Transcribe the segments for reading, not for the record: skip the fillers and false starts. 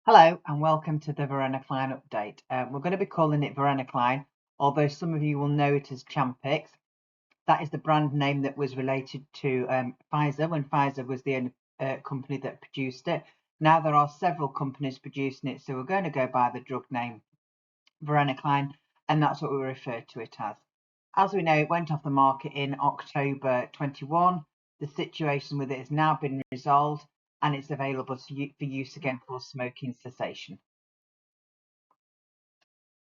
Hello and welcome to the Varenicline update. We're going to be calling it Varenicline, although some of you will know it as Champix. That is the brand name that was related to Pfizer when Pfizer was the only company that produced it. Now there are several companies producing it, so we're going to go by the drug name Varenicline, and that's what we refer to it as. As we know, it went off the market in October 21. The situation with it has now been resolved and it's available for use again for smoking cessation.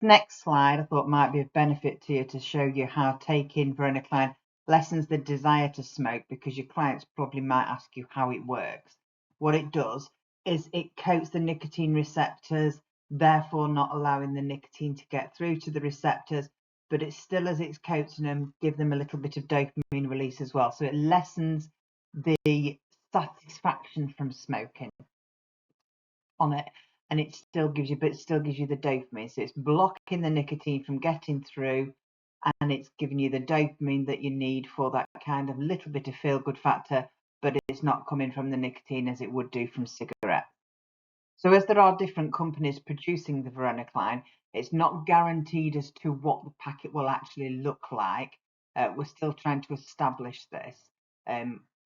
Next slide I thought might be of benefit to you to show you how taking Varenicline lessens the desire to smoke, because your clients probably might ask you how it works. What it does is it coats the nicotine receptors, therefore not allowing the nicotine to get through to the receptors, but it still, as it's coating them, give them a little bit of dopamine release as well. So it lessens the satisfaction from smoking on it, and it still gives you, but it still gives you the dopamine. So it's blocking the nicotine from getting through, and it's giving you the dopamine that you need for that kind of little bit of feel good factor, but it's not coming from the nicotine as it would do from cigarettes. So as there are different companies producing the Varenicline, it's not guaranteed as to what the packet will actually look like. We're still trying to establish this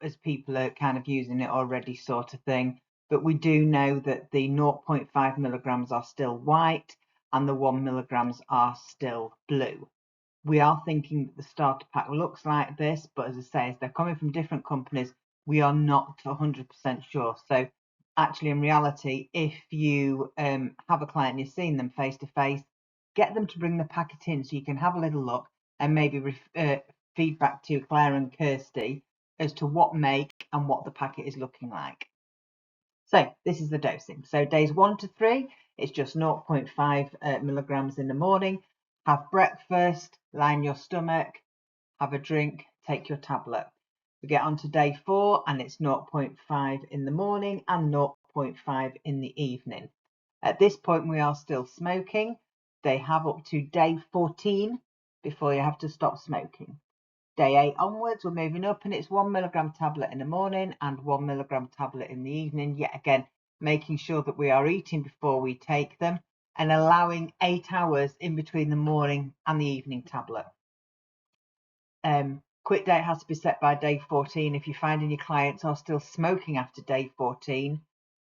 as people are kind of using it already, sort of thing. But we do know that the 0.5 milligrams are still white and the 1 milligrams are still blue. We are thinking that the starter pack looks like this, but as I say, as they're coming from different companies, we are not 100% sure. So actually, in reality, if you have a client and you're seeing them face to face, get them to bring the packet in so you can have a little look and maybe feedback to Claire and Kirsty as to what make and what the packet is looking like. So this is the dosing. So days 1 to 3, it's just 0.5 milligrams in the morning. Have breakfast, line your stomach, have a drink, take your tablet. We get on to day 4 and it's 0.5 in the morning and 0.5 in the evening. At this point, we are still smoking. They have up to day 14 before you have to stop smoking. Day 8 onwards, we're moving up and it's 1 milligram tablet in the morning and 1 milligram tablet in the evening. Yet again, making sure that we are eating before we take them and allowing 8 hours in between the morning and the evening tablet. Quit date has to be set by day 14. If you're finding your clients are still smoking after day 14,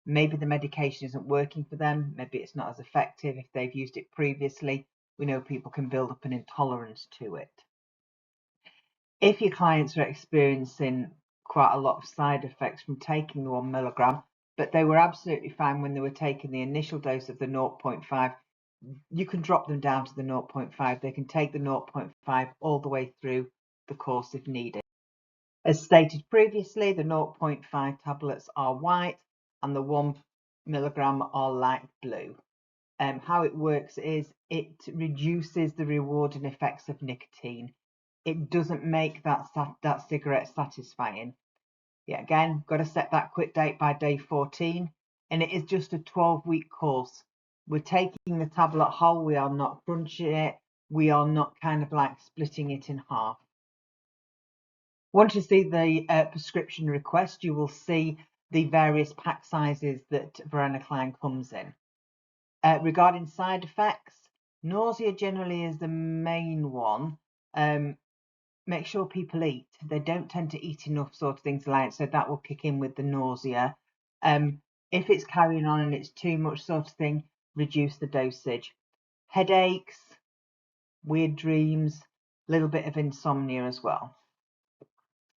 maybe the medication isn't working for them. Maybe it's not as effective if they've used it previously. We know people can build up an intolerance to it. If your clients are experiencing quite a lot of side effects from taking the 1 milligram, but they were absolutely fine when they were taking the initial dose of the 0.5, you can drop them down to the 0.5. They can take the 0.5 all the way through the course if needed. As stated previously, the 0.5 tablets are white and the 1 milligram are light blue. How it works is it reduces the rewarding effects of nicotine. It doesn't make that cigarette satisfying. Yeah, again, got to set that quit date by day 14, and it is just a 12-week course. We're taking the tablet whole. We are not crunching it. We are not kind of like splitting it in half. Once you see the prescription request, you will see the various pack sizes that Varenicline comes in. Regarding side effects, nausea generally is the main one. Make sure people eat. They don't tend to eat enough sort of things like, so that will kick in with the nausea. If it's carrying on and it's too much sort of thing, reduce the dosage. Headaches, weird dreams, a little bit of insomnia as well.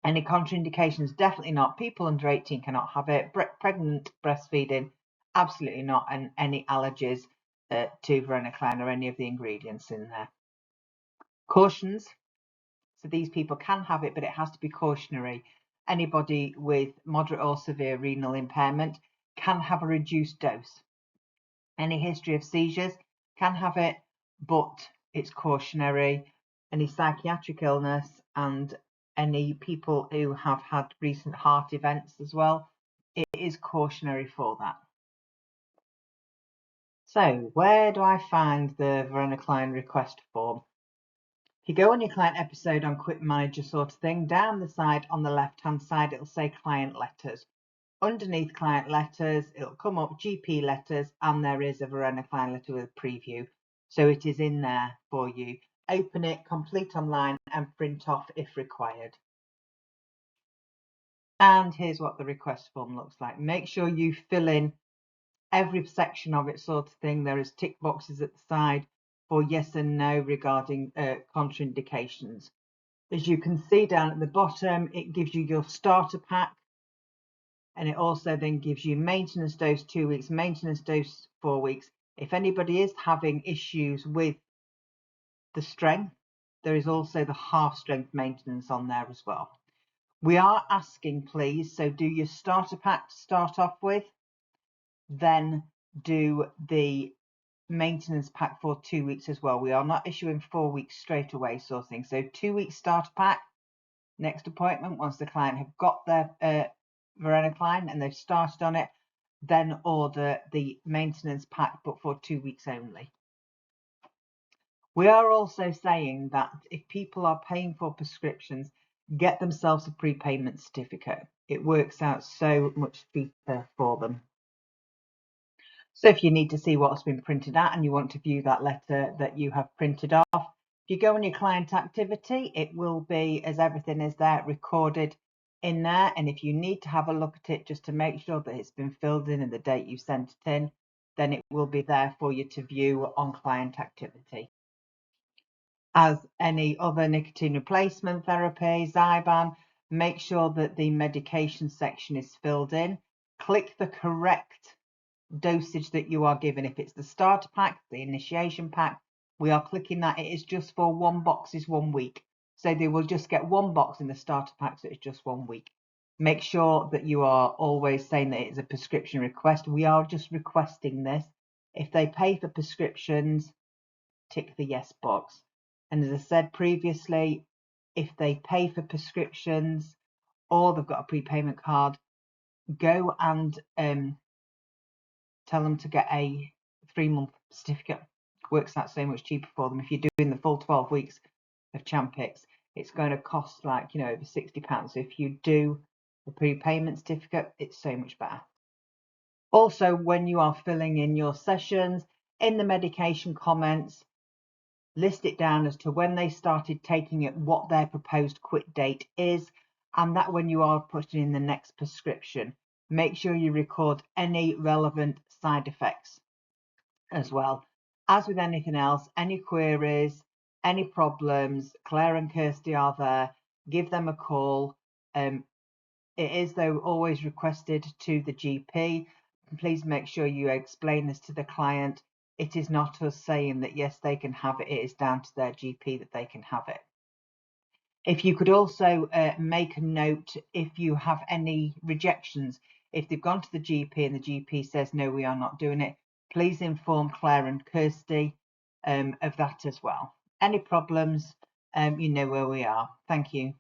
Any contraindications? Definitely not. People under 18 cannot have it. Pregnant, breastfeeding, absolutely not. And any allergies to Varenicline or any of the ingredients in there. Cautions. So these people can have it, but it has to be cautionary. Anybody with moderate or severe renal impairment can have a reduced dose. Any history of seizures can have it, but it's cautionary. Any psychiatric illness and any people who have had recent heart events as well, it is cautionary for that. So where do I find the Varenicline request form? If you go on your client episode on Quit Manager sort of thing, down the side on the left hand side it'll say client letters. Underneath client letters, it'll come up GP letters, and there is a Varenicline letter with a preview. So it is in there for you. Open it, complete online, and print off if required. And here's what the request form looks like. Make sure you fill in every section of it, sort of thing. There is tick boxes at the side for yes and no regarding contraindications. As you can see down at the bottom, it gives you your starter pack, and it also then gives you maintenance dose 2 weeks, maintenance dose 4 weeks. If anybody is having issues with the strength, there is also the half strength maintenance on there as well. We are asking, please, so do your starter pack to start off with, then do the maintenance pack for 2 weeks as well. We are not issuing 4 weeks straight away, sort of thing. So 2 weeks starter pack, next appointment, once the client have got their Varenicline and they've started on it, then order the maintenance pack, but for 2 weeks only. We are also saying that if people are paying for prescriptions, get themselves a prepayment certificate. It works out so much cheaper for them. So if you need to see what's been printed out and you want to view that letter that you have printed off, if you go on your client activity, it will be, as everything is there, recorded in there. And if you need to have a look at it just to make sure that it's been filled in and the date you sent it in, then it will be there for you to view on client activity. As any other nicotine replacement therapy, Zyban, make sure that the medication section is filled in. Click the correct dosage that you are given. If it's the starter pack, the initiation pack, we are clicking that. It is just for 1 box is 1 week. So they will just get 1 box in the starter pack, so it's just 1 week. Make sure that you are always saying that it's a prescription request. We are just requesting this. If they pay for prescriptions, tick the yes box. And as I said previously, if they pay for prescriptions or they've got a prepayment card, go and tell them to get a 3-month certificate. Works out so much cheaper for them. If you're doing the full 12 weeks of Champix, it's going to cost like, over £60. So if you do the prepayment certificate, it's so much better. Also, when you are filling in your sessions, in the medication comments, list it down as to when they started taking it, what their proposed quit date is, and that when you are putting in the next prescription, make sure you record any relevant side effects as well. As with anything else, any queries, any problems, Claire and Kirsty are there. Give them a call. It is, though, always requested to the GP. Please make sure you explain this to the client. It is not us saying that yes, they can have it. It is down to their GP that they can have it. If you could also make a note if you have any rejections. If they've gone to the GP and the GP says, no, we are not doing it, please inform Claire and Kirsty of that as well. Any problems, you know where we are. Thank you.